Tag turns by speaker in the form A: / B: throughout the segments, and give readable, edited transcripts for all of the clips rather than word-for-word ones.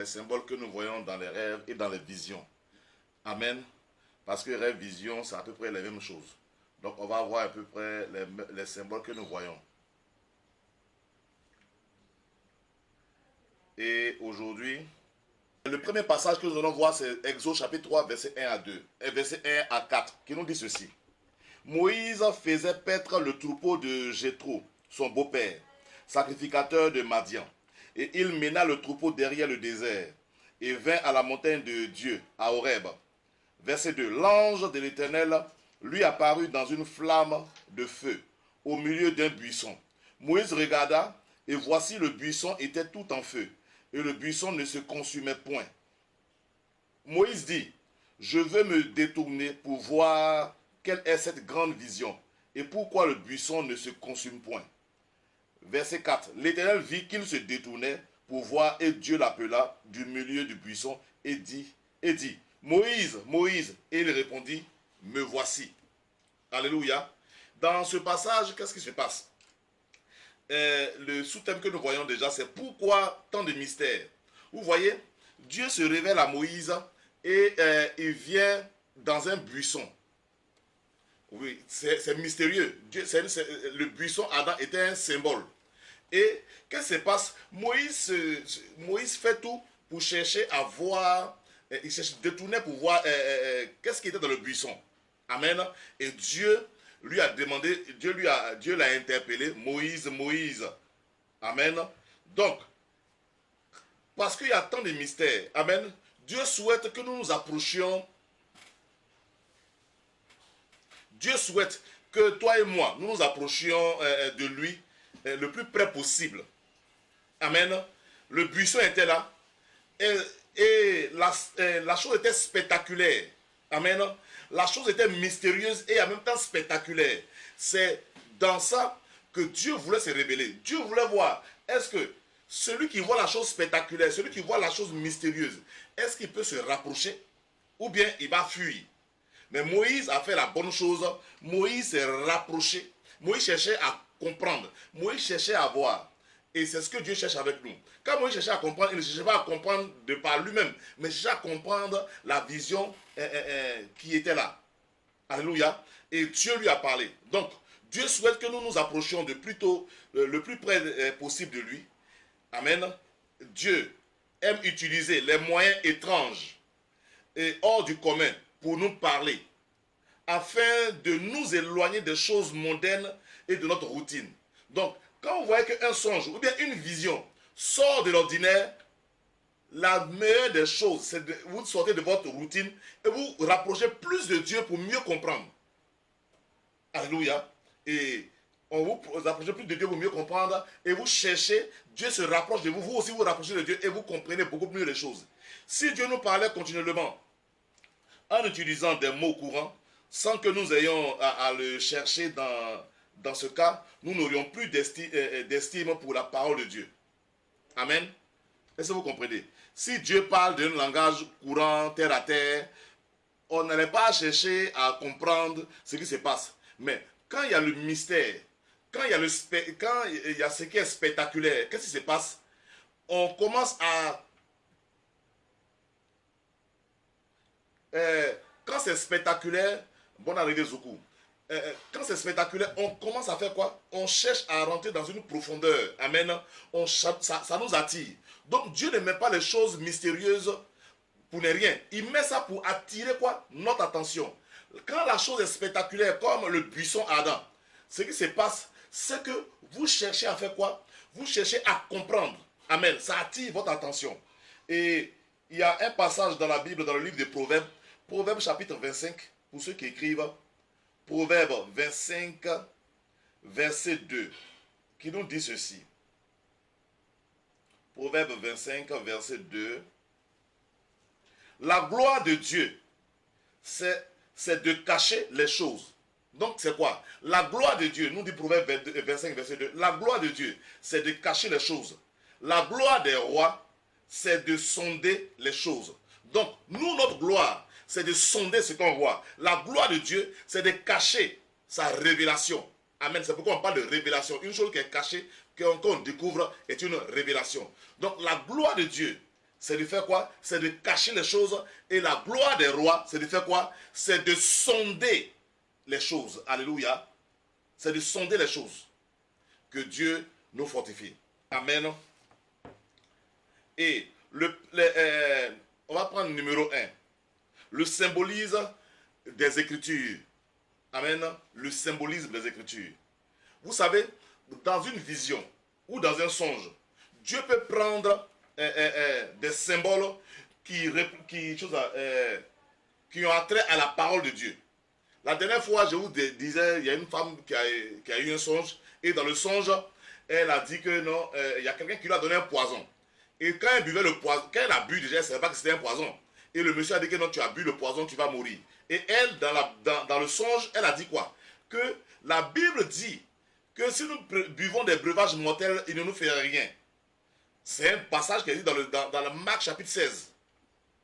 A: Les symboles que nous voyons dans les rêves et dans les visions. Amen. Parce que rêve, vision, c'est à peu près les mêmes choses. Donc on va voir à peu près les symboles que nous voyons. Et aujourd'hui, le premier passage que nous allons voir, c'est Exode chapitre 3, verset 1 à 2, et verset 1 à 4, qui nous dit ceci. Moïse faisait paître le troupeau de Jéthro, son beau-père, sacrificateur de Madian. Et il mena le troupeau derrière le désert, et vint à la montagne de Dieu, à Horeb. Verset 2. L'ange de l'Éternel lui apparut dans une flamme de feu, au milieu d'un buisson. Moïse regarda, et voici le buisson était tout en feu, et le buisson ne se consumait point. Moïse dit, je veux me détourner pour voir quelle est cette grande vision, et pourquoi le buisson ne se consume point. Verset 4. L'Éternel vit qu'il se détournait pour voir, et Dieu l'appela du milieu du buisson, et dit, Moïse, Moïse, et il répondit, me voici. Alléluia. Dans ce passage, qu'est-ce qui se passe? Le sous-thème que nous voyons déjà, c'est pourquoi tant de mystères. Vous voyez, Dieu se révèle à Moïse et il vient dans un buisson. Oui, c'est mystérieux. Le buisson Adam était un symbole. Et qu'est-ce qui se passe? Moïse fait tout pour chercher à voir, il cherche détourner pour voir qu'est-ce qui était dans le buisson. Amen. Et Dieu lui a demandé, Dieu l'a interpellé, Moïse, Moïse. Amen. Donc, parce qu'il y a tant de mystères, amen, Dieu souhaite que nous nous approchions. Dieu souhaite que toi et moi, nous nous approchions de lui le plus près possible. Amen. Le buisson était là. Et la chose était spectaculaire. Amen. La chose était mystérieuse et en même temps spectaculaire. C'est dans ça que Dieu voulait se révéler. Dieu voulait voir, est-ce que celui qui voit la chose spectaculaire, celui qui voit la chose mystérieuse, est-ce qu'il peut se rapprocher ou bien il va fuir? Mais Moïse a fait la bonne chose. Moïse s'est rapproché. Moïse cherchait à comprendre. Moïse cherchait à voir. Et c'est ce que Dieu cherche avec nous. Quand Moïse cherchait à comprendre, il ne cherchait pas à comprendre de par lui-même, mais il cherchait à comprendre la vision qui était là. Alléluia. Et Dieu lui a parlé. Donc, Dieu souhaite que nous nous approchions de le plus près possible de lui. Amen. Dieu aime utiliser les moyens étranges et hors du commun pour nous parler, afin de nous éloigner des choses mondaines et de notre routine. Donc, quand vous voyez qu'un songe ou bien une vision sort de l'ordinaire, la meilleure des choses, c'est de vous sortir de votre routine et vous rapprocher plus de Dieu pour mieux comprendre. Alléluia. Et on vous approche plus de Dieu pour mieux comprendre et vous cherchez, Dieu se rapproche de vous, vous aussi vous rapprochez de Dieu et vous comprenez beaucoup mieux les choses. Si Dieu nous parlait continuellement en utilisant des mots courants, sans que nous ayons à le chercher dans ce cas, nous n'aurions plus d'estime pour la parole de Dieu. Amen. Est-ce que vous comprenez? Si Dieu parle d'un langage courant, terre à terre, on n'allait pas chercher à comprendre ce qui se passe. Mais quand il y a le mystère, quand il y a ce qui est spectaculaire, qu'est-ce qui se passe? On commence à... quand c'est spectaculaire, bonne arrivée Zoukou. Quand c'est spectaculaire, on commence à faire quoi? On cherche à rentrer dans une profondeur. Amen. Ça nous attire. Donc Dieu ne met pas les choses mystérieuses pour ne rien. Il met ça pour attirer quoi? Notre attention. Quand la chose est spectaculaire, comme le buisson Adam, ce qui se passe, c'est que vous cherchez à faire quoi? Vous cherchez à comprendre. Amen. Ça attire votre attention. Et il y a un passage dans la Bible, dans le livre des Proverbes, Proverbes chapitre 25, pour ceux qui écrivent, Proverbe 25, verset 2, qui nous dit ceci. Proverbe 25, verset 2. La gloire de Dieu, c'est de cacher les choses. Donc c'est quoi? La gloire de Dieu, nous dit Proverbe 25, verset 2, la gloire de Dieu, c'est de cacher les choses. La gloire des rois, c'est de sonder les choses. Donc, nous, notre gloire, c'est de sonder ce qu'on voit. La gloire de Dieu, c'est de cacher sa révélation. Amen. C'est pourquoi on parle de révélation. Une chose qui est cachée, qu'on découvre, est une révélation. Donc, la gloire de Dieu, c'est de faire quoi? C'est de cacher les choses. Et la gloire des rois, c'est de faire quoi? C'est de sonder les choses. Alléluia. C'est de sonder les choses. Que Dieu nous fortifie. Amen. Et on va prendre le numéro 1. Le symbolisme des Écritures. Amen. Le symbolisme des Écritures. Vous savez, dans une vision ou dans un songe, Dieu peut prendre des symboles qui ont attrait à la parole de Dieu. La dernière fois, je vous disais, il y a une femme qui a eu un songe, et dans le songe, elle a dit que non, il y a quelqu'un qui lui a donné un poison. Et quand elle buvait le poison, quand elle a bu déjà, elle ne savait pas que c'était un poison. Et le monsieur a dit que non, tu as bu le poison, tu vas mourir. Et elle, dans le songe, elle a dit quoi? Que la Bible dit que si nous buvons des breuvages mortels, il ne nous fait rien. C'est un passage qui est dit dans le Marc chapitre 16.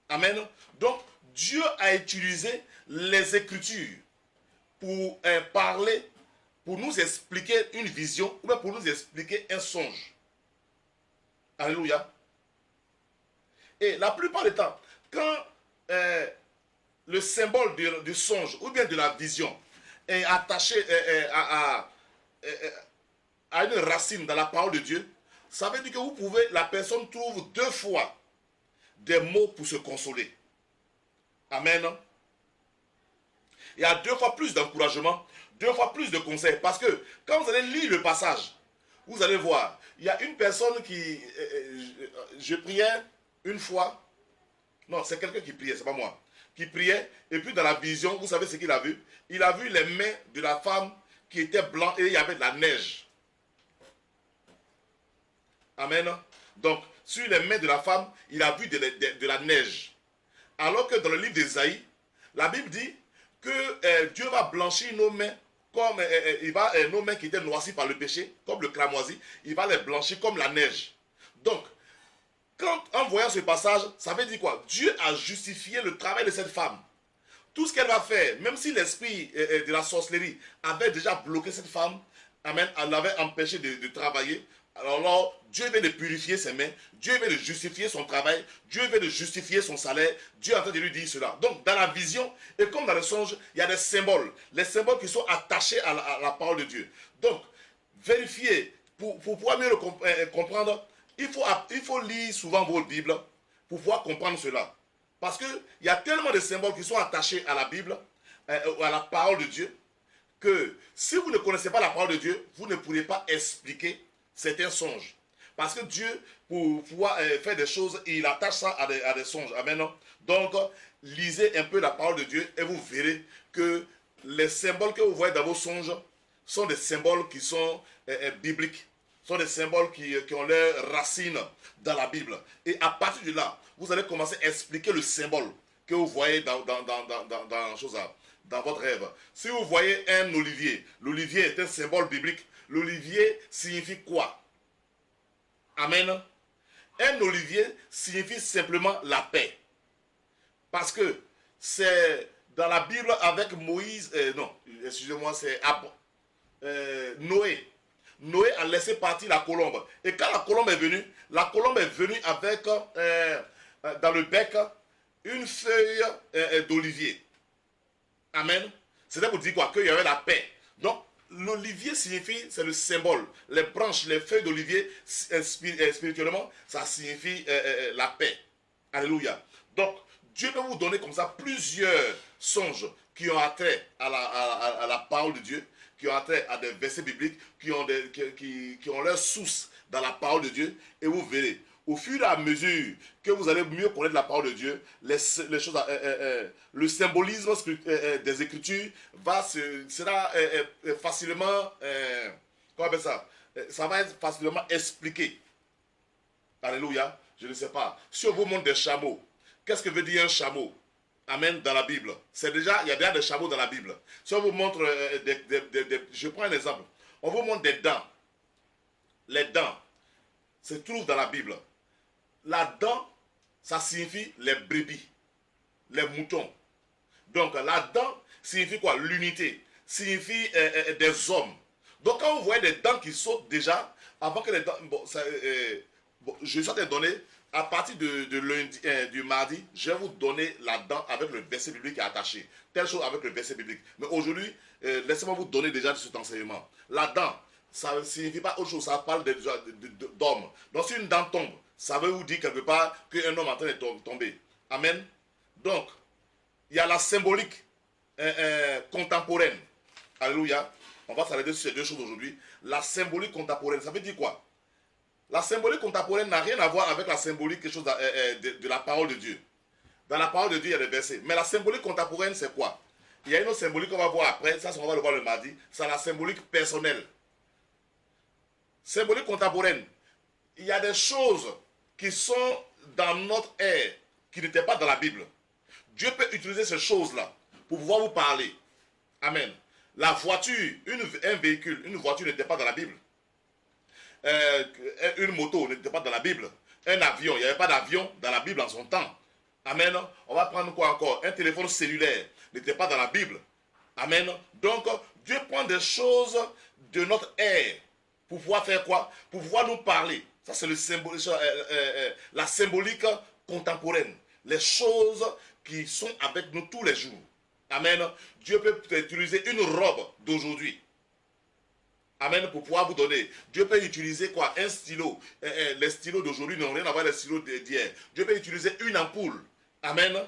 A: Amen. Donc, Dieu a utilisé les Écritures pour parler, pour nous expliquer une vision, ou bien pour nous expliquer un songe. Alléluia. Et la plupart du temps, quand le symbole du songe ou bien de la vision est attaché à une racine dans la parole de Dieu, ça veut dire que la personne trouve 2 fois des mots pour se consoler. Amen. Il y a 2 fois plus d'encouragement, 2 fois plus de conseils. Parce que quand vous allez lire le passage, vous allez voir, il y a une personne qui... je priais une fois. Non, c'est quelqu'un qui priait, c'est pas moi. Qui priait, et puis dans la vision, vous savez ce qu'il a vu? Il a vu les mains de la femme qui étaient blancs et il y avait de la neige. Amen. Donc, sur les mains de la femme, il a vu de la neige. Alors que dans le livre d'Ésaïe, la Bible dit que Dieu va blanchir nos mains comme nos mains qui étaient noircies par le péché, comme le cramoisi, il va les blanchir comme la neige. Donc, en voyant ce passage, ça veut dire quoi? Dieu a justifié le travail de cette femme. Tout ce qu'elle va faire, même si l'esprit de la sorcellerie avait déjà bloqué cette femme, amen, elle l'avait empêché de travailler. Alors là, Dieu veut de purifier ses mains, Dieu veut de justifier son travail, Dieu veut de justifier son salaire, Dieu est en train de lui dire cela. Donc dans la vision, et comme dans le songe, il y a des symboles, les symboles qui sont attachés à la parole de Dieu. Donc, vérifiez, pour pouvoir mieux le comprendre, il faut lire souvent votre Bible pour pouvoir comprendre cela. Parce qu'il y a tellement de symboles qui sont attachés à la Bible, à la parole de Dieu, que si vous ne connaissez pas la parole de Dieu, vous ne pourrez pas expliquer certains songes. Parce que Dieu, pour pouvoir faire des choses, il attache ça à des songes. Amen. Donc, lisez un peu la parole de Dieu et vous verrez que les symboles que vous voyez dans vos songes sont des symboles qui sont bibliques. Sont des symboles qui ont leurs racines dans la Bible. Et à partir de là, vous allez commencer à expliquer le symbole que vous voyez dans votre rêve. Si vous voyez un olivier, l'olivier est un symbole biblique. L'olivier signifie quoi? Amen. Un olivier signifie simplement la paix. Parce que c'est dans la Bible avec Moïse, non, excusez-moi, c'est Noé. Noé a laissé partir la colombe. Et quand la colombe est venue avec dans le bec une feuille d'olivier. Amen. C'était pour dire quoi? Qu'il y avait la paix. Donc, l'olivier signifie, c'est le symbole. Les branches, les feuilles d'olivier, spirituellement, ça signifie la paix. Alléluia. Donc, Dieu peut vous donner comme ça plusieurs songes qui ont attrait à la parole de Dieu, qui ont attrait à des versets bibliques, qui ont leur source dans la parole de Dieu. Et vous verrez, au fur et à mesure que vous allez mieux connaître la parole de Dieu, les choses, le symbolisme des Écritures sera facilement, comment on appelle ça? Ça va être facilement expliqué. Alléluia. Je ne sais pas. Si on vous montre des chameaux, qu'est-ce que veut dire un chameau? Amen, dans la Bible. Il y a déjà des chameaux dans la Bible. Si on vous montre, je prends un exemple. On vous montre des dents. Les dents se trouvent dans la Bible. La dent, ça signifie les brebis, les moutons. Donc la dent signifie quoi? L'unité. Signifie des hommes. Donc quand vous voyez des dents qui sautent déjà, avant que les dents... je suis en train de donner à partir de lundi, du mardi, je vais vous donner la dent avec le verset biblique qui est attaché. Telle chose avec le verset biblique. Mais aujourd'hui, laissez-moi vous donner déjà cet enseignement. La dent, ça ne signifie pas autre chose, ça parle d'homme. Donc si une dent tombe, ça veut vous dire quelque part qu'un homme est en train de tomber. Amen. Donc, il y a la symbolique contemporaine. Alléluia. On va s'arrêter sur ces deux choses aujourd'hui. La symbolique contemporaine, ça veut dire quoi? La symbolique contemporaine n'a rien à voir avec la symbolique quelque chose de la parole de Dieu. Dans la parole de Dieu, il y a des versets. Mais la symbolique contemporaine, c'est quoi? Il y a une autre symbolique qu'on va voir après. Ça, on va le voir le mardi. C'est la symbolique personnelle. Symbolique contemporaine. Il y a des choses qui sont dans notre ère, qui n'étaient pas dans la Bible. Dieu peut utiliser ces choses-là pour pouvoir vous parler. Amen. La voiture, un véhicule, une voiture n'était pas dans la Bible. Une moto n'était pas dans la Bible. Un avion, il n'y avait pas d'avion dans la Bible en son temps. Amen. On va prendre quoi encore? Un téléphone cellulaire n'était pas dans la Bible. Amen. Donc, Dieu prend des choses de notre ère pour pouvoir faire quoi? Pour pouvoir nous parler. Ça, c'est le symbole, la symbolique contemporaine. Les choses qui sont avec nous tous les jours. Amen. Dieu peut utiliser une robe d'aujourd'hui. Amen, pour pouvoir vous donner. Dieu peut utiliser quoi? Un stylo. Les stylos d'aujourd'hui n'ont rien à voir avec les stylos d'hier. Dieu peut utiliser une ampoule. Amen.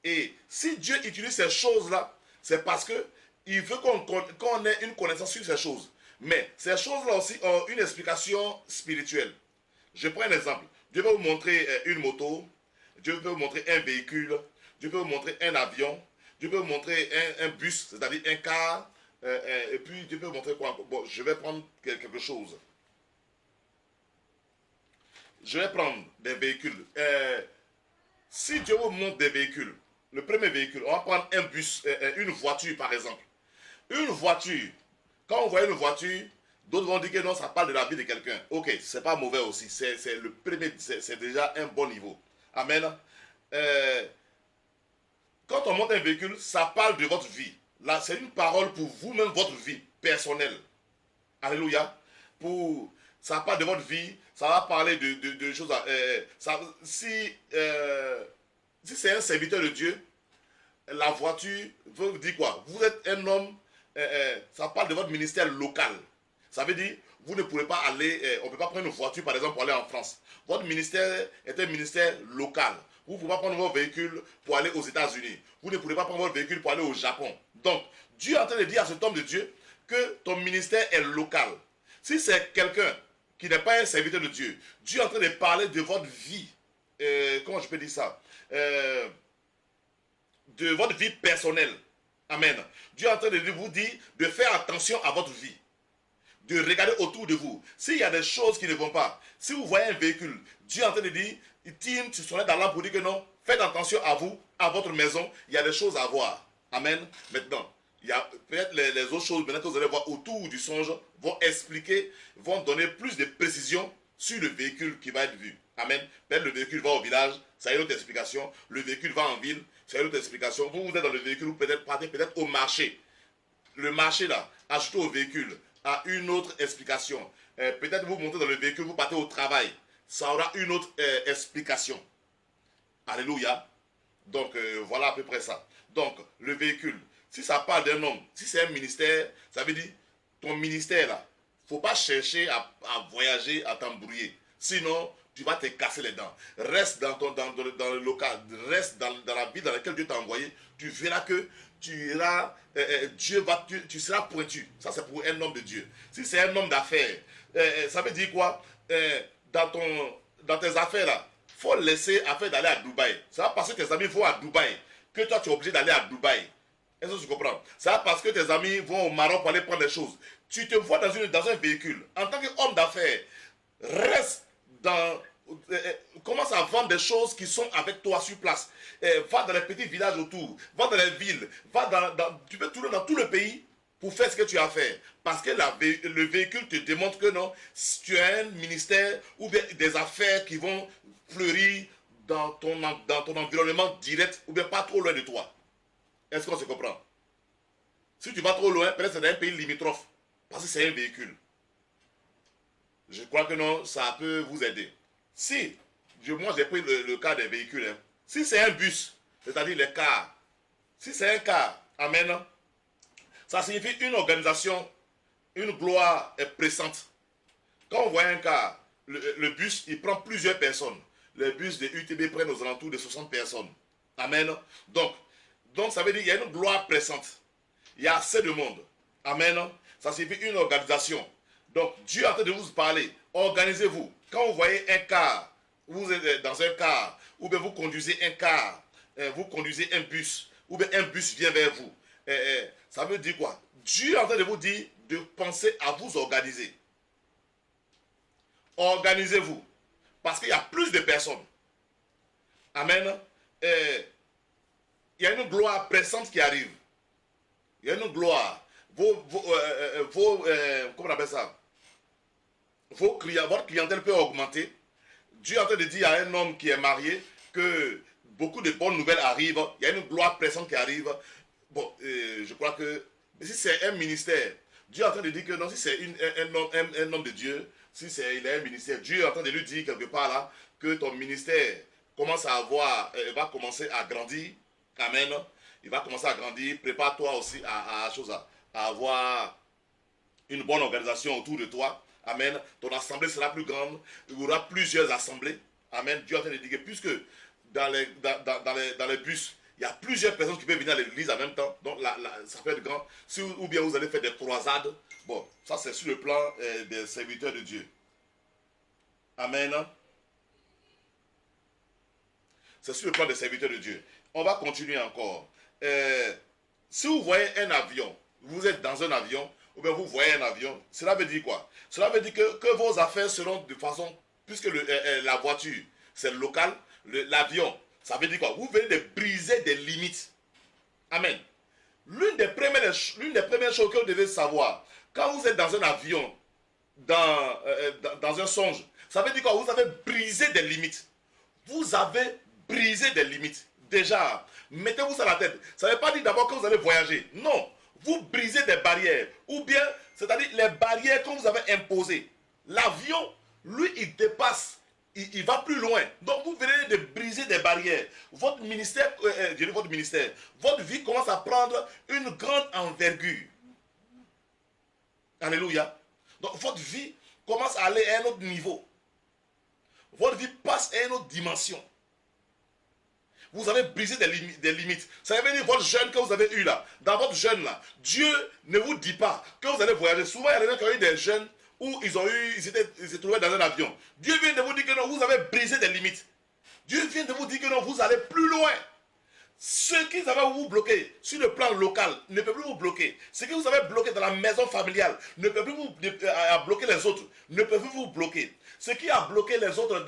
A: Et si Dieu utilise ces choses-là, c'est parce qu'il veut qu'on ait une connaissance sur ces choses. Mais ces choses-là aussi ont une explication spirituelle. Je prends un exemple. Dieu peut vous montrer une moto. Dieu peut vous montrer un véhicule. Dieu peut vous montrer un avion. Dieu peut vous montrer un bus, c'est-à-dire un car. Et puis Dieu peut vous montrer quoi. Bon, je vais prendre quelque chose. Je vais prendre des véhicules. Si Dieu vous montre des véhicules, le premier véhicule, on va prendre un bus, une voiture par exemple. Une voiture, quand on voit une voiture, d'autres vont dire que non, ça parle de la vie de quelqu'un. Ok, c'est pas mauvais aussi. C'est le premier, c'est déjà un bon niveau. Amen. Quand on monte un véhicule, ça parle de votre vie. Là, c'est une parole pour vous-même, votre vie personnelle. Alléluia. Ça parle de votre vie, ça va parler de choses. Si c'est un serviteur de Dieu, la voiture veut vous dire quoi? Vous êtes un homme, ça parle de votre ministère local. Ça veut dire, vous ne pourrez pas aller, on ne peut pas prendre une voiture par exemple pour aller en France. Votre ministère est un ministère local. Vous ne pouvez pas prendre votre véhicule pour aller aux États-Unis. Vous ne pourrez pas prendre votre véhicule pour aller au Japon. Donc, Dieu est en train de dire à cet homme de Dieu que ton ministère est local. Si c'est quelqu'un qui n'est pas un serviteur de Dieu, Dieu est en train de parler de votre vie. Comment je peux dire ça? De votre vie personnelle. Amen. Dieu est en train de vous dire de faire attention à votre vie. De regarder autour de vous. S'il y a des choses qui ne vont pas, si vous voyez un véhicule, Dieu est en train de dire, il tire sur son dans l'âme pour dire que non, faites attention à vous, à votre maison, il y a des choses à voir. Amen. Maintenant, il y a peut-être les autres choses maintenant que vous allez voir autour du songe vont expliquer, vont donner plus de précision sur le véhicule qui va être vu. Amen. Peut-être le véhicule va au village, ça a une autre explication. Le véhicule va en ville, ça a une autre explication. Vous êtes dans le véhicule, vous peut-être partez peut-être au marché. Le marché là, acheté au véhicule, a une autre explication. Peut-être vous montez dans le véhicule, vous partez au travail. Ça aura une autre explication. Alléluia. Donc voilà à peu près ça. Donc le véhicule, si ça parle d'un homme, si c'est un ministère, ça veut dire ton ministère là, il ne faut pas chercher à voyager, à t'embrouiller. Sinon, tu vas te casser les dents. Reste dans le local, reste dans la vie dans laquelle Dieu t'a envoyé. Tu verras que tu seras pointu. Ça, c'est pour un homme de Dieu. Si c'est un homme d'affaires, ça veut dire quoi? Dans tes affaires là, il faut laisser affaire d'aller à Dubaï. C'est pas parce que tes amis vont à Dubaï que toi tu es obligé d'aller à Dubaï. Est-ce que tu comprends? C'est pas parce que tes amis vont au Maroc pour aller prendre des choses. Tu te vois dans un véhicule. En tant qu'homme d'affaires, reste commence à vendre des choses qui sont avec toi sur place. Va dans les petits villages autour, va dans les villes, tu peux tourner dans tout le pays pour faire ce que tu as à faire. Parce que le véhicule te démontre que non, si tu as un ministère ou bien des affaires qui vont fleurir dans ton environnement direct ou bien pas trop loin de toi. Est-ce qu'on se comprend? Si tu vas trop loin, peut-être c'est dans un pays limitrophe. Parce que c'est un véhicule. Je crois que non, ça peut vous aider. Si moi j'ai pris le cas des véhicules. Hein. Si c'est un bus, c'est-à-dire les cars, si c'est un car, amen, ça signifie une organisation, une gloire pressante. Quand on voit un car, le bus, il prend plusieurs personnes. Les bus de UTB prennent aux alentours de 60 personnes. Amen. Donc ça veut dire qu'il y a une gloire pressante. Il y a assez de monde. Amen. Ça signifie une organisation. Donc Dieu est en train de vous parler. Organisez-vous. Quand vous voyez un car, vous êtes dans un car, ou bien vous conduisez un car, vous conduisez un bus, ou bien un bus vient vers vous. Ça veut dire quoi? Dieu est en train de vous dire de penser à vous organiser. Organisez-vous. Parce qu'il y a plus de personnes. Amen. Il y a une gloire pressante qui arrive. Il y a une gloire. Comment on appelle ça? Votre clientèle peut augmenter. Dieu est en train de dire à un homme qui est marié que beaucoup de bonnes nouvelles arrivent. Il y a une gloire pressante qui arrive. Bon, je crois que si c'est un ministère, Dieu est en train de dire que non, si c'est un homme de Dieu, si il a un ministère, Dieu est en train de lui dire quelque part là que ton ministère commence à va commencer à grandir. Amen. Il va commencer à grandir. Prépare-toi aussi à avoir une bonne organisation autour de toi. Amen. Ton assemblée sera plus grande. Il y aura plusieurs assemblées. Amen. Dieu est en train de dire que puisque dans les bus, il y a plusieurs personnes qui peuvent venir à l'église en même temps. Donc ça peut être grand. Ou bien vous allez faire des croisades. Bon, ça c'est sur le plan des serviteurs de Dieu. Amen. C'est sur le plan des serviteurs de Dieu. On va continuer encore. Si vous voyez un avion, vous êtes dans un avion, ou bien vous voyez un avion, cela veut dire quoi? Cela veut dire que vos affaires seront de façon, puisque la voiture, c'est local, l'avion, ça veut dire quoi? Vous venez de briser des limites. Amen. L'une des premières choses que vous devez savoir, quand vous êtes dans un avion, dans un songe, ça veut dire quoi? Vous avez brisé des limites. Vous avez brisé des limites. Déjà, mettez-vous ça à la tête. Ça ne veut pas dire d'abord que vous allez voyager. Non. Vous brisez des barrières. Ou bien, c'est-à-dire les barrières que vous avez imposées. L'avion, lui, il dépasse. Il va plus loin. Donc, vous venez de briser des barrières. Votre ministère, votre vie commence à prendre une grande envergure. Alléluia. Donc, votre vie commence à aller à un autre niveau. Votre vie passe à une autre dimension. Vous avez brisé des limites. Ça veut dire votre jeûne que vous avez eu là. Dans votre jeûne là, Dieu ne vous dit pas que vous allez voyager. Souvent, il y a des gens qui ont eu des jeûnes où ils s'étaient trouvés dans un avion. Dieu vient de vous dire que non, vous avez brisé des limites. Dieu vient de vous dire que non, vous allez plus loin. Ce qui va vous bloquer sur le plan local ne peut plus vous bloquer. Ce que vous avez bloqué dans la maison familiale ne peut plus vous bloquer les autres. Ne peut plus vous bloquer. Ce qui a bloqué les autres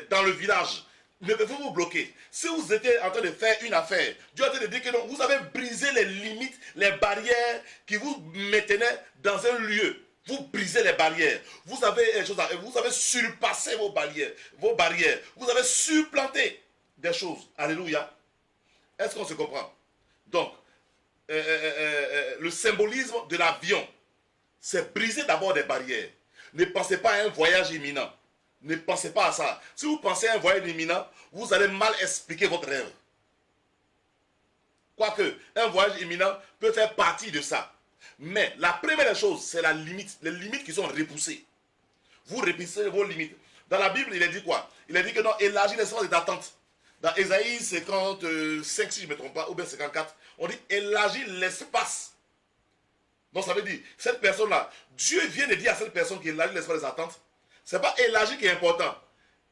A: dans le village ne peut plus vous bloquer. Si vous étiez en train de faire une affaire, Dieu est en train de dire que non, vous avez brisé les limites, les barrières qui vous maintenaient dans un lieu. Vous brisez les barrières. Vous avez surpassé vos barrières. Vous avez supplanté des choses. Alléluia. Est-ce qu'on se comprend? Donc, le symbolisme de l'avion, c'est briser d'abord des barrières. Ne pensez pas à un voyage imminent. Ne pensez pas à ça. Si vous pensez à un voyage imminent, vous allez mal expliquer votre rêve. Quoique, un voyage imminent peut faire partie de ça. Mais la première chose, c'est la limite. Les limites qui sont repoussées. Vous repoussez vos limites. Dans la Bible, il est dit quoi? Il est dit que non, élargis l'espace de ta tente. Dans Ésaïe 55, si je ne me trompe pas, ou bien 54, on dit élargis l'espace. Donc ça veut dire, cette personne-là, Dieu vient de dire à cette personne qui élargit l'espace de sa tente, ce n'est pas élargi qui est important.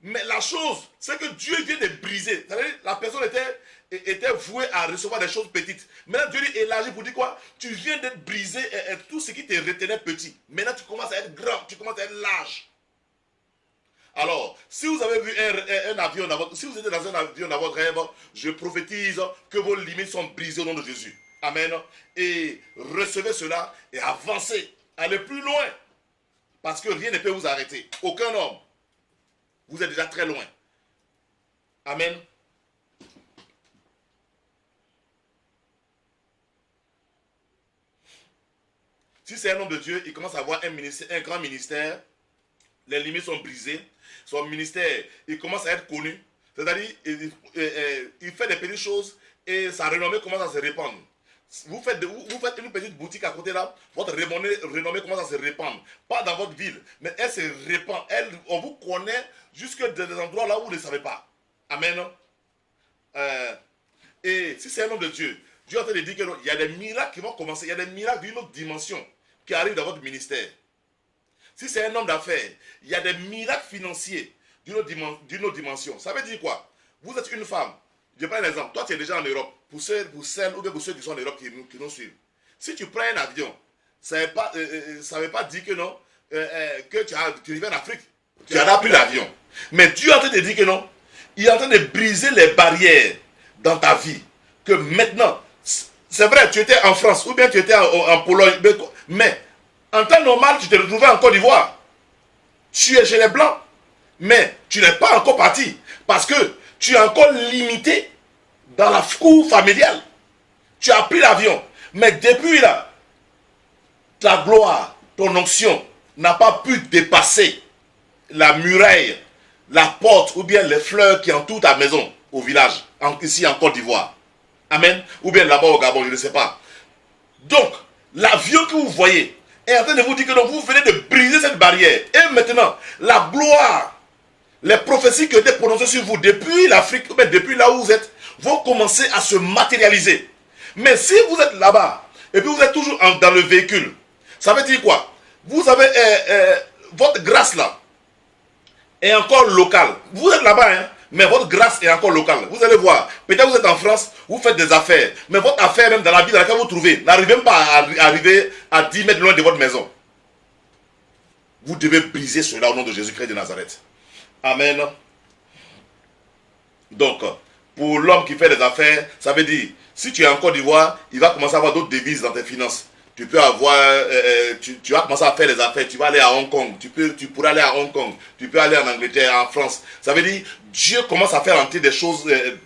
A: Mais la chose, c'est que Dieu vient de briser. C'est-à-dire, la personne était vouée à recevoir des choses petites. Maintenant, Dieu dit élargi pour dire quoi? Tu viens d'être brisé tout ce qui te retenait petit. Maintenant, tu commences à être grand, tu commences à être large. Alors, si vous avez vu un avion si vous êtes dans un avion dans votre rêve, je prophétise que vos limites sont brisées au nom de Jésus. Amen. Et recevez cela et avancez. Allez plus loin. Parce que rien ne peut vous arrêter. Aucun homme. Vous êtes déjà très loin. Amen. Si c'est un homme de Dieu, il commence à avoir un grand ministère. Les limites sont brisées. son ministère, il commence à être connu. C'est-à-dire, il fait des petites choses et sa renommée commence à se répandre. Vous faites une petite boutique à côté là, votre renommée commence à se répandre. Pas dans votre ville, mais elle se répand. On vous connaît jusque dans des endroits là où vous ne savez pas. Amen. Et si c'est un homme de Dieu, Dieu est en train de dire qu'il y a des miracles qui vont commencer. Il y a des miracles d'une autre dimension qui arrivent dans votre ministère. Si c'est un homme d'affaires, il y a des miracles financiers d'une autre dimension. Ça veut dire quoi? Vous êtes une femme. Je prends un exemple. Toi, tu es déjà en Europe. Pour celles ou bien pour ceux qui sont en Europe qui nous suivent. Si tu prends un avion, ça ne veut pas dire que non, que tu arrives en Afrique. Tu n'as plus l'avion. Mais Dieu est en train de dire que non. Il est en train de briser les barrières dans ta vie. Que maintenant, c'est vrai, tu étais en France ou bien tu étais en Pologne. Mais en temps normal, tu te retrouvais en Côte d'Ivoire. Tu es chez les Blancs. Mais tu n'es pas encore parti. Parce que tu es encore limité dans la cour familiale. Tu as pris l'avion. Mais depuis là, ta gloire, ton onction n'a pas pu dépasser la muraille, la porte ou bien les fleurs qui entourent ta maison au village, ici en Côte d'Ivoire. Amen. Ou bien là-bas au Gabon, je ne sais pas. Donc, l'avion que vous voyez est en train de vous dire que donc, vous venez de briser cette barrière. Et maintenant, la gloire, les prophéties qui ont été prononcées sur vous depuis l'Afrique, ou bien depuis là où vous êtes, vont commencer à se matérialiser. Mais si vous êtes là-bas, et puis vous êtes toujours dans le véhicule, ça veut dire quoi? Vous avez votre grâce là est encore locale. Vous êtes là-bas, hein, mais votre grâce est encore locale. Vous allez voir, peut-être vous êtes en France, vous faites des affaires, mais votre affaire même dans la ville dans laquelle vous trouvez, n'arrivez même pas à arriver à 10 mètres loin de votre maison. Vous devez briser cela au nom de Jésus-Christ de Nazareth. Amen. Donc, pour l'homme qui fait des affaires, ça veut dire, si tu es en Côte d'Ivoire, il va commencer à avoir d'autres devises dans tes finances. Tu peux avoir, tu vas commencer à faire des affaires, tu vas aller à Hong Kong, tu pourrais aller à Hong Kong, tu peux aller en Angleterre, en France. Ça veut dire, Dieu commence à faire entrer des choses,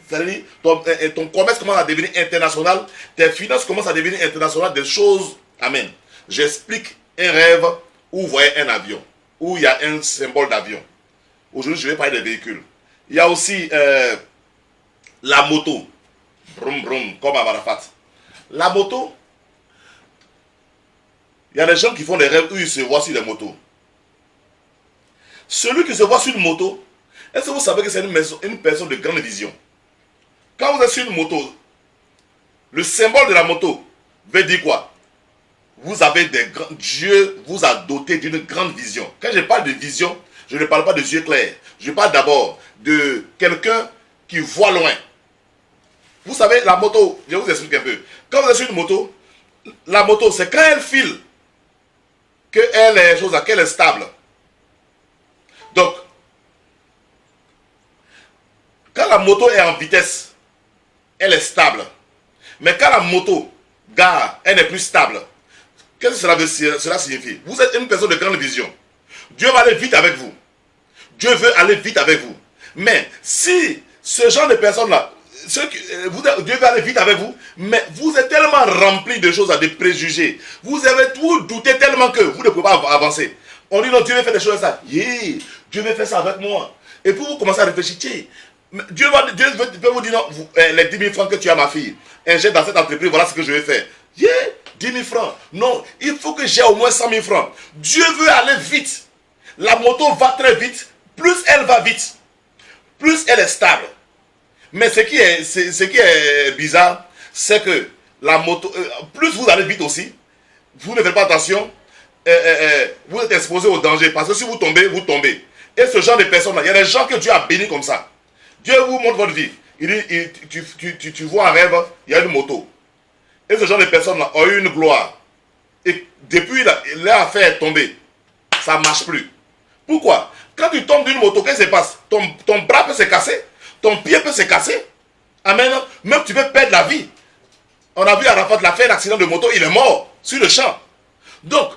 A: ça veut dire, ton commerce commence à devenir international, tes finances commencent à devenir internationales, des choses, amen. J'explique un rêve où vous voyez un avion, où il y a un symbole d'avion. Aujourd'hui, je vais parler des véhicules. Il y a aussi la moto, brum brum, comme à Marafat. La moto, il y a des gens qui font des rêves où ils se voient sur des motos. Celui qui se voit sur une moto, est-ce que vous savez que c'est une personne de grande vision? Quand vous êtes sur une moto, le symbole de la moto veut dire quoi? Dieu vous a doté d'une grande vision. Quand je parle de vision, je ne parle pas de yeux clairs. Je parle d'abord de quelqu'un qui voit loin. Vous savez, la moto, je vous explique un peu. Quand vous êtes sur une moto, la moto, c'est quand elle file qu'elle est stable. Donc, quand la moto est en vitesse, elle est stable. Mais quand la moto gare, elle n'est plus stable. Qu'est-ce que cela signifie? Vous êtes une personne de grande vision. Dieu va aller vite avec vous. Dieu veut aller vite avec vous. Mais si ce genre de personnes-là, Dieu veut aller vite avec vous, mais vous êtes tellement rempli de choses, de préjugés. Vous avez tout douté tellement que vous ne pouvez pas avancer. On dit non, Dieu veut faire des choses comme ça. Yeah, Dieu veut faire ça avec moi. Et puis vous commencez à réfléchir. Dieu peut vous dire non, les 10 000 francs que tu as ma fille, injecte dans cette entreprise, voilà ce que je vais faire. Yeah, 10 000 francs. Non, il faut que j'ai au moins 100 000 francs. Dieu veut aller vite. La moto va très vite. Plus elle va vite, plus elle est stable. Mais ce qui est bizarre, c'est que la moto, plus vous allez vite aussi, vous ne faites pas attention, vous êtes exposé au danger. Parce que si vous tombez, vous tombez. Et ce genre de personnes-là, il y a des gens que Dieu a bénis comme ça. Dieu vous montre votre vie. Tu vois un rêve, il y a une moto. Et ce genre de personnes-là ont eu une gloire. Et depuis leur affaire est tombée, ça ne marche plus. Pourquoi? Quand tu tombes d'une moto, qu'est-ce qui se passe? Ton bras peut se casser, ton pied peut se casser. Amen. Même tu peux perdre la vie. On a vu Arafat, il a fait un accident de moto, il est mort sur le champ. Donc,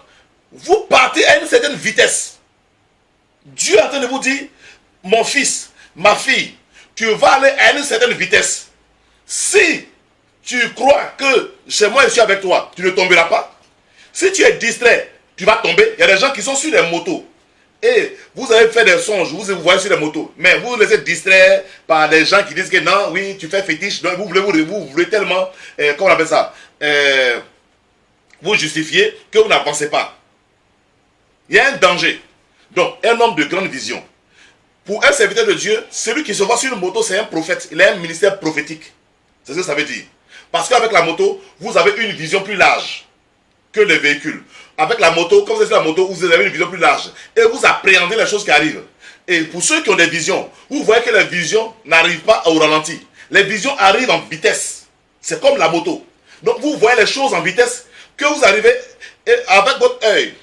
A: vous partez à une certaine vitesse. Dieu est en train de vous dire, mon fils, ma fille, tu vas aller à une certaine vitesse. Si tu crois que c'est moi, je suis avec toi, tu ne tomberas pas. Si tu es distrait, tu vas tomber. Il y a des gens qui sont sur des motos. Et vous avez fait des songes, vous vous voyez sur les motos, mais vous vous laissez distraire par des gens qui disent que non, oui, tu fais fétiche, donc vous voulez tellement, comment on appelle ça, vous justifier que vous n'avancez pas. Il y a un danger. Donc, un homme de grande vision. Pour un serviteur de Dieu, celui qui se voit sur une moto, c'est un prophète. Il a un ministère prophétique. C'est ce que ça veut dire. Parce qu'avec la moto, vous avez une vision plus large que le véhicule. Avec la moto, quand vous êtes sur la moto, vous avez une vision plus large. Et vous appréhendez les choses qui arrivent. Et pour ceux qui ont des visions, vous voyez que les visions n'arrivent pas au ralenti. Les visions arrivent en vitesse. C'est comme la moto. Donc vous voyez les choses en vitesse que vous arrivez avec votre œil.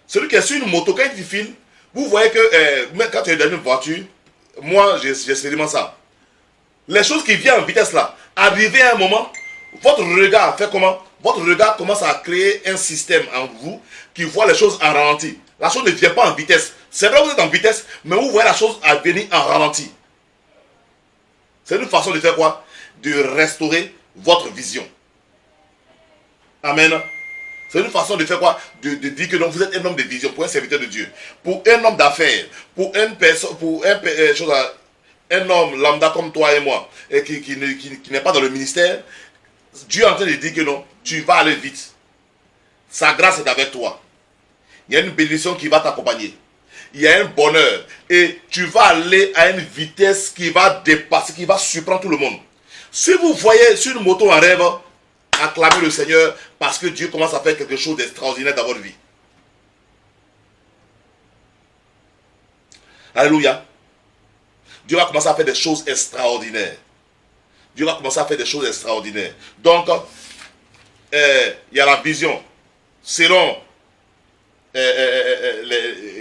A: Celui qui est sur une moto, quand il file, vous voyez que même quand tu es dans une voiture, moi j'expérimente ça. Les choses qui viennent en vitesse là, arrivé à un moment, votre regard fait comment? Votre regard commence à créer un système en vous qui voit les choses en ralenti. La chose ne vient pas en vitesse. C'est vrai que vous êtes en vitesse, mais vous voyez la chose à venir en ralenti. C'est une façon de faire quoi? De restaurer votre vision. Amen. C'est une façon de faire quoi? De dire que donc vous êtes un homme de vision pour un serviteur de Dieu. Pour un homme d'affaires, pour une personne, un homme lambda comme toi et moi, et qui n'est pas dans le ministère, Dieu est en train de dire que non, tu vas aller vite. Sa grâce est avec toi. Il y a une bénédiction qui va t'accompagner. Il y a un bonheur. Et tu vas aller à une vitesse qui va dépasser, qui va surprendre tout le monde. Si vous voyez sur une moto en rêve, acclamez le Seigneur parce que Dieu commence à faire quelque chose d'extraordinaire dans votre vie. Alléluia. Dieu va commencer à faire des choses extraordinaires. Dieu va commencer à faire des choses extraordinaires. Donc, il y a la vision. Selon,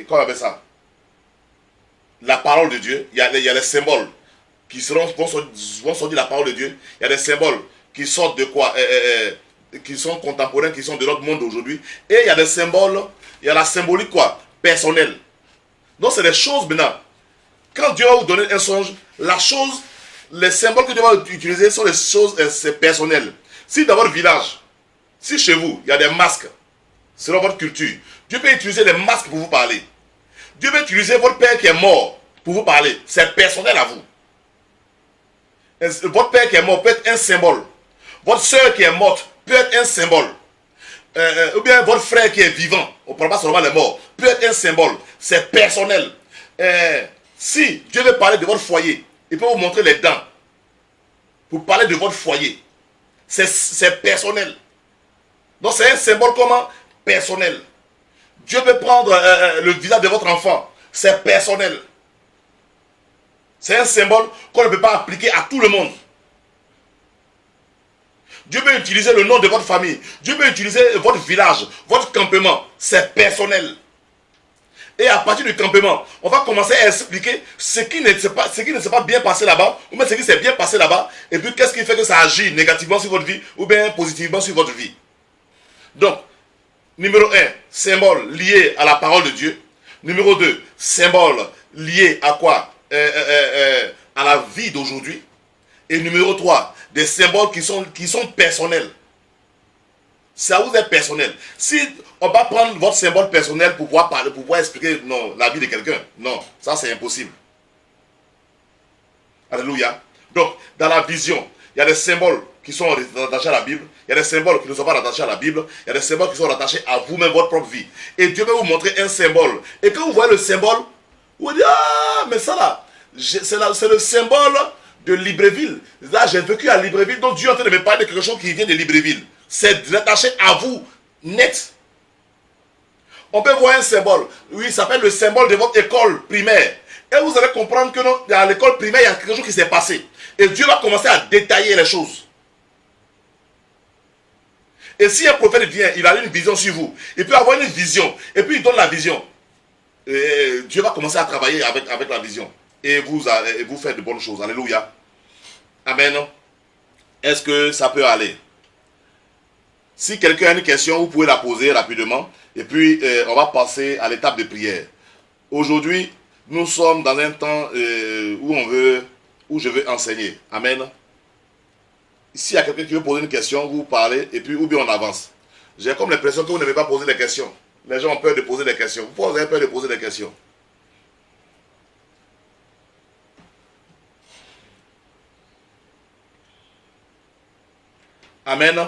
A: comment on appelle ça? La parole de Dieu. Il y a les symboles qui vont sortir la parole de Dieu. Il y a des symboles qui sortent de quoi? Qui sont contemporains, qui sont de notre monde d'aujourd'hui. Et il y a des symboles, il y a la symbolique quoi? Personnelle. Donc c'est des choses maintenant. Quand Dieu va vous donner un songe, la chose, les symboles que Dieu va utiliser sont des choses personnelles. Si dans votre village, si chez vous, il y a des masques, selon votre culture, Dieu peut utiliser les masques pour vous parler. Dieu peut utiliser votre père qui est mort pour vous parler. C'est personnel à vous. Votre père qui est mort peut être un symbole. Votre soeur qui est morte peut être un symbole. Ou bien votre frère qui est vivant, on ne parle pas seulement les morts, peut être un symbole. C'est personnel. Si Dieu veut parler de votre foyer, il peut vous montrer les dents. Pour parler de votre foyer. C'est personnel. Donc c'est un symbole comment? Personnel. Dieu peut prendre le visage de votre enfant. C'est personnel. C'est un symbole qu'on ne peut pas appliquer à tout le monde. Dieu peut utiliser le nom de votre famille. Dieu peut utiliser votre village, votre campement. C'est personnel. Et à partir du campement, on va commencer à expliquer ce qui ne s'est pas bien passé là-bas, ou bien ce qui s'est bien passé là-bas, et puis qu'est-ce qui fait que ça agit négativement sur votre vie, ou bien positivement sur votre vie. Donc, numéro 1, symbole lié à la parole de Dieu. Numéro 2, symbole lié à quoi? À la vie d'aujourd'hui. Et numéro 3, des symboles qui sont personnels. Ça vous est personnel. Si on va prendre votre symbole personnel pour pouvoir parler, pour pouvoir expliquer non, la vie de quelqu'un, non, ça c'est impossible. Alléluia. Donc, dans la vision, il y a des symboles qui sont rattachés à la Bible, il y a des symboles qui ne sont pas rattachés à la Bible, il y a des symboles qui sont rattachés à vous-même, votre propre vie. Et Dieu va vous montrer un symbole. Et quand vous voyez le symbole, vous dites, ah, mais ça là, c'est le symbole de Libreville. Là, j'ai vécu à Libreville, donc Dieu est en train de me parler de quelque chose qui vient de Libreville. C'est rattaché à vous, net. On peut voir un symbole. Oui, il s'appelle le symbole de votre école primaire. Et vous allez comprendre que non, dans l'école primaire, il y a quelque chose qui s'est passé. Et Dieu va commencer à détailler les choses. Et si un prophète vient, il a une vision sur vous. Il peut avoir une vision. Et puis il donne la vision. Et Dieu va commencer à travailler avec la vision. Et vous faire de bonnes choses. Alléluia. Amen. Est-ce que ça peut aller? Si quelqu'un a une question, vous pouvez la poser rapidement. Et puis, on va passer à l'étape de prière. Aujourd'hui, nous sommes dans un temps où je veux enseigner. Amen. S'il y a quelqu'un qui veut poser une question, vous parlez, et puis, ou bien on avance. J'ai comme l'impression que vous n'aimez pas poser des questions. Les gens ont peur de poser des questions. Pourquoi vous avez peur de poser des questions? Amen.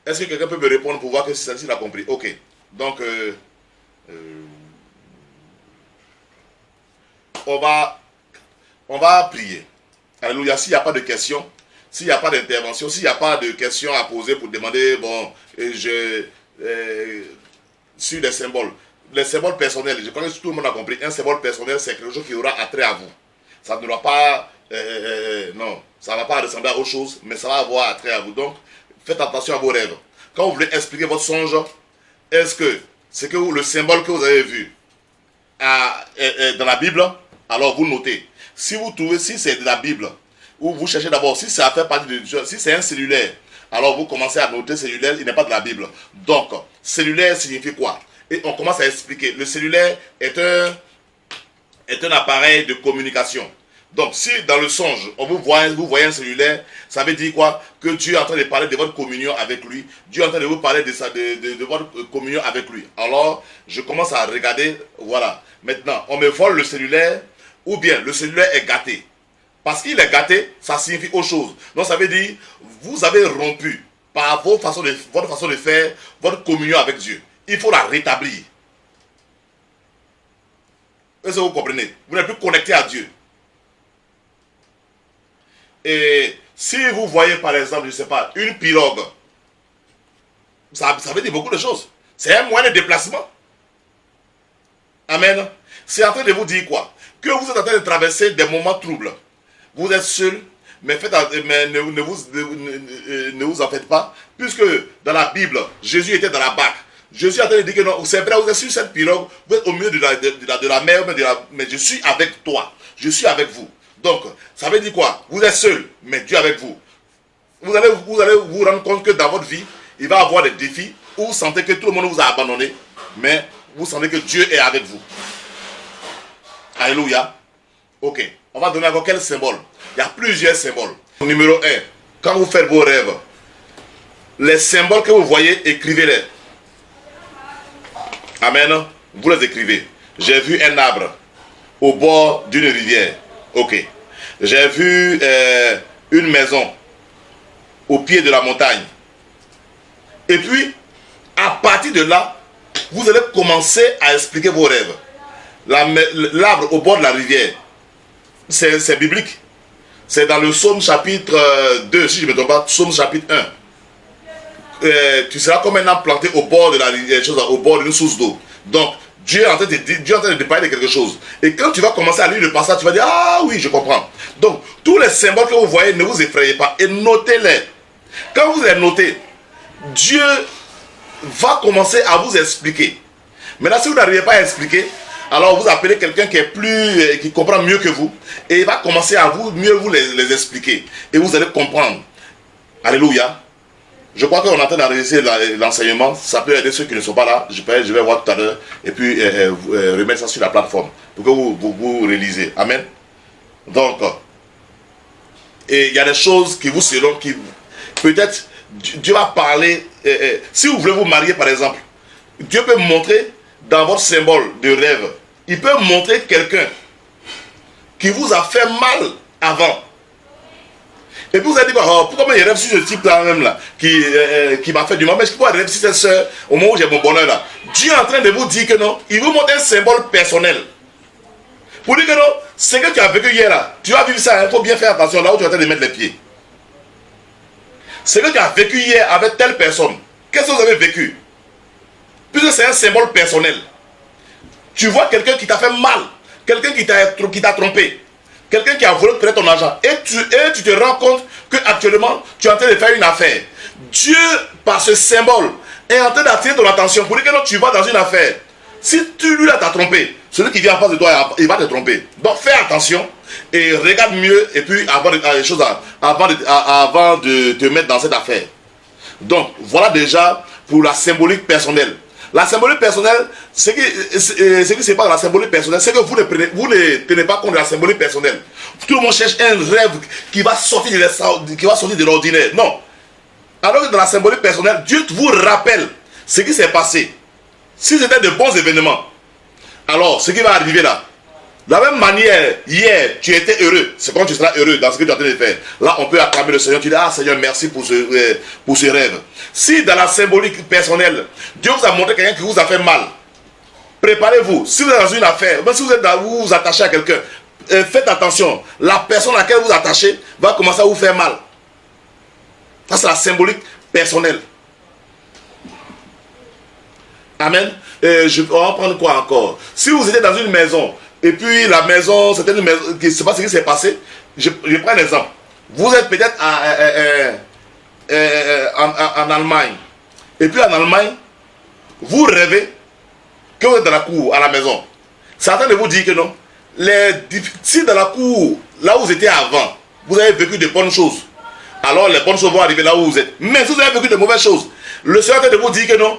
A: Est-ce que quelqu'un peut me répondre pour voir que celle-ci l'a compris? Ok. Donc, on va prier. Alléluia. S'il n'y a pas de questions, s'il n'y a pas d'intervention, s'il n'y a pas de questions à poser pour demander, bon, sur les symboles personnels, je crois que tout le monde a compris. Un symbole personnel, c'est quelque chose qui aura attrait à vous. Ça ne doit pas, non, ça ne va pas ressembler à autre chose, mais ça va avoir attrait à vous. Donc, faites attention à vos rêves. Quand vous voulez expliquer votre songe, est-ce que c'est que le symbole que vous avez vu dans la Bible, alors vous notez. Si vous trouvez, si c'est de la Bible, ou vous cherchez d'abord, si ça fait partie de Dieu, si c'est un cellulaire, alors vous commencez à noter cellulaire, il n'est pas de la Bible. Donc, cellulaire signifie quoi? Et on commence à expliquer. Le cellulaire est un appareil de communication. Donc, si dans le songe, vous voyez un cellulaire, ça veut dire quoi? Que Dieu est en train de parler de votre communion avec lui. Dieu est en train de vous parler de votre communion avec lui. Alors, je commence à regarder, voilà. Maintenant, on me vole le cellulaire, ou bien le cellulaire est gâté. Parce qu'il est gâté, ça signifie autre chose. Donc, ça veut dire, vous avez rompu par votre façon de faire, votre communion avec Dieu. Il faut la rétablir. Est-ce que vous comprenez? Vous n'êtes plus connecté à Dieu. Et si vous voyez par exemple, je ne sais pas, une pirogue, ça veut dire beaucoup de choses. C'est un moyen de déplacement. Amen. C'est en train de vous dire quoi? Que vous êtes en train de traverser des moments troubles. Vous êtes seul, mais ne vous en faites pas. Puisque dans la Bible, Jésus était dans la barque. Jésus est en train de dire que non, c'est vrai, vous êtes sur cette pirogue, vous êtes au milieu de la mer, mais je suis avec toi. Je suis avec vous. Donc, ça veut dire quoi? Vous êtes seul, mais Dieu est avec vous. Vous allez vous rendre compte que dans votre vie, il va y avoir des défis où vous sentez que tout le monde vous a abandonné, mais vous sentez que Dieu est avec vous. Alléluia. Ok. On va donner encore quel symbole? Il y a plusieurs symboles. Numéro 1. Quand vous faites vos rêves, les symboles que vous voyez, écrivez-les. Amen. Vous les écrivez. J'ai vu un arbre au bord d'une rivière. Ok. J'ai vu une maison au pied de la montagne. Et puis, à partir de là, vous allez commencer à expliquer vos rêves. L'arbre au bord de la rivière, c'est biblique. C'est dans le psaume chapitre 2, si je ne me trompe pas, psaume chapitre 1. Tu seras comme un arbre planté au bord de la rivière, au bord d'une source d'eau. Donc, Dieu est en train de parler de quelque chose. Et quand tu vas commencer à lire le passage, tu vas dire, ah oui, je comprends. Donc, tous les symboles que vous voyez, ne vous effrayez pas et notez-les. Quand vous les notez, Dieu va commencer à vous expliquer. Maintenant, si vous n'arrivez pas à expliquer, alors vous appelez quelqu'un qui comprend mieux que vous, et il va commencer à mieux vous les expliquer. Et vous allez comprendre. Alléluia. Je crois qu'on est en train d'enregistrer l'enseignement. Ça peut aider ceux qui ne sont pas là. Je vais voir tout à l'heure. Et puis remettre ça sur la plateforme. Pour que vous réalisez. Amen. Donc, et il y a des choses qui vous seront, peut-être, Dieu va parler. Si vous voulez vous marier, par exemple, Dieu peut montrer dans votre symbole de rêve, il peut montrer quelqu'un qui vous a fait mal avant. Et puis vous allez dire, oh, pourquoi il rêve sur ce type-là même là, qui m'a fait du mal, mais je peux rêver sur cette soeur au moment où j'ai mon bonheur là. Dieu est en train de vous dire que non, il vous montre un symbole personnel. Pour dire que non, ce que tu as vécu hier là, tu as vu ça, il faut bien faire attention là où tu es en train de mettre les pieds. Ce que tu as vécu hier avec telle personne, qu'est-ce que vous avez vécu? Puisque c'est un symbole personnel. Tu vois quelqu'un qui t'a fait mal, quelqu'un qui t'a trompé, quelqu'un qui a volé peut-être ton argent, et tu te rends compte que actuellement tu es en train de faire une affaire. Dieu, par ce symbole, est en train d'attirer ton attention pour dire que non, tu vas dans une affaire. Si lui là t'a trompé, celui qui vient en face de toi, il va te tromper. Donc fais attention et regarde mieux et puis avant de te mettre dans cette affaire. Donc voilà déjà pour la symbolique personnelle. La symbolique personnelle, ce qui se passe dans la symbolique personnelle, c'est que vous ne tenez pas compte de la symbolique personnelle. Tout le monde cherche un rêve qui va sortir de l'ordinaire. Non. Alors que dans la symbolique personnelle, Dieu vous rappelle ce qui s'est passé. Si c'était de bons événements, alors ce qui va arriver là, De la même manière, hier, tu étais heureux. C'est quand tu seras heureux dans ce que tu es en train de faire. Là, on peut acclamer le Seigneur. Tu dis, ah Seigneur, merci pour ce rêve. Si dans la symbolique personnelle, Dieu vous a montré quelqu'un qui vous a fait mal, préparez-vous. Si vous êtes dans une affaire, même si vous êtes vous vous attachez à quelqu'un, faites attention. La personne à laquelle vous attachez va commencer à vous faire mal. Ça, c'est la symbolique personnelle. Amen. On va prendre quoi encore? Si vous étiez dans une maison, et puis la maison, c'était une maison, je ne sais pas ce qui s'est passé. Je prends un exemple. Vous êtes peut-être en Allemagne. Et puis en Allemagne, vous rêvez que vous êtes dans la cour, à la maison. Certains de vous disent que non. Si dans la cour, là où vous étiez avant, vous avez vécu de bonnes choses, alors les bonnes choses vont arriver là où vous êtes. Mais si vous avez vécu de mauvaises choses, le Seigneur est en train de vous dire que non.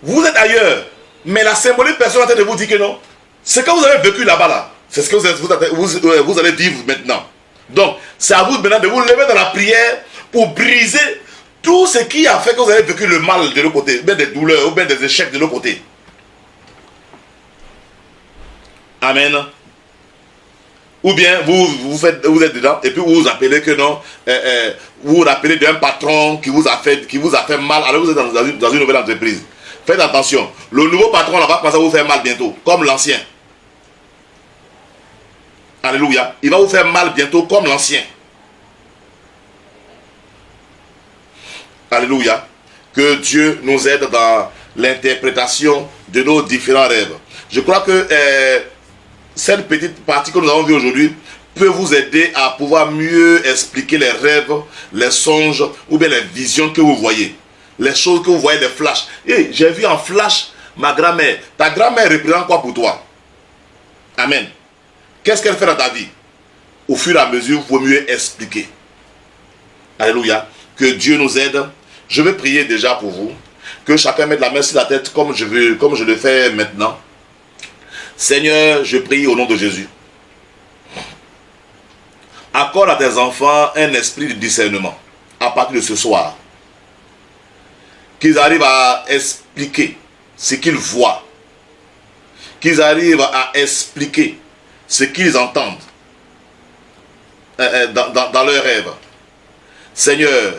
A: Vous êtes ailleurs. Mais la symbolique personne est en train de vous dire que non. Ce que vous avez vécu là-bas, là, c'est ce que vous allez vivre maintenant. Donc, c'est à vous maintenant de vous lever dans la prière pour briser tout ce qui a fait que vous avez vécu le mal de l'autre côté, ou bien des douleurs, ou bien des échecs de l'autre côté. Amen. Ou bien vous êtes dedans et puis vous vous appelez que non, vous vous rappelez d'un patron qui vous a fait mal, alors vous êtes dans une nouvelle entreprise. Faites attention, le nouveau patron là va commencer à vous faire mal bientôt, comme l'ancien. Alléluia. Il va vous faire mal bientôt comme l'ancien. Alléluia. Que Dieu nous aide dans l'interprétation de nos différents rêves. Je crois que cette petite partie que nous avons vue aujourd'hui peut vous aider à pouvoir mieux expliquer les rêves, les songes ou bien les visions que vous voyez. Les choses que vous voyez, les flashs. Et j'ai vu en flash ma grand-mère. Ta grand-mère représente quoi pour toi? Amen. Qu'est-ce qu'elle fait dans ta vie? Au fur et à mesure, il vaut mieux expliquer. Alléluia. Que Dieu nous aide. Je vais prier déjà pour vous. Que chacun mette la main sur la tête comme je le fais maintenant. Seigneur, je prie au nom de Jésus. Accorde à tes enfants un esprit de discernement à partir de ce soir. Qu'ils arrivent à expliquer ce qu'ils voient. Qu'ils arrivent à expliquer ce qu'ils entendent dans leurs rêves. Seigneur,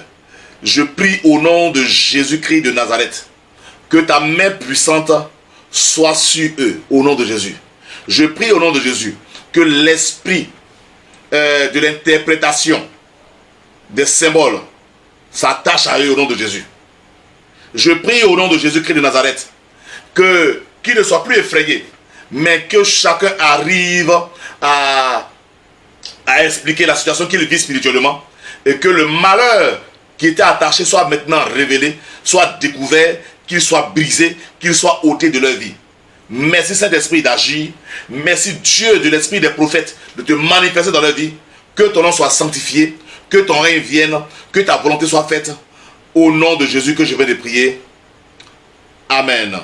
A: je prie au nom de Jésus-Christ de Nazareth que ta main puissante soit sur eux, au nom de Jésus. Je prie au nom de Jésus que l'esprit de l'interprétation des symboles s'attache à eux au nom de Jésus. Je prie au nom de Jésus-Christ de Nazareth qu'ils ne soient plus effrayés, mais que chacun arrive à expliquer la situation qu'il vit spirituellement et que le malheur qui était attaché soit maintenant révélé, soit découvert, qu'il soit brisé, qu'il soit ôté de leur vie. Merci Saint-Esprit d'agir. Merci Dieu de l'esprit des prophètes de te manifester dans leur vie. Que ton nom soit sanctifié, que ton règne vienne, que ta volonté soit faite. Au nom de Jésus que je vais te prier. Amen.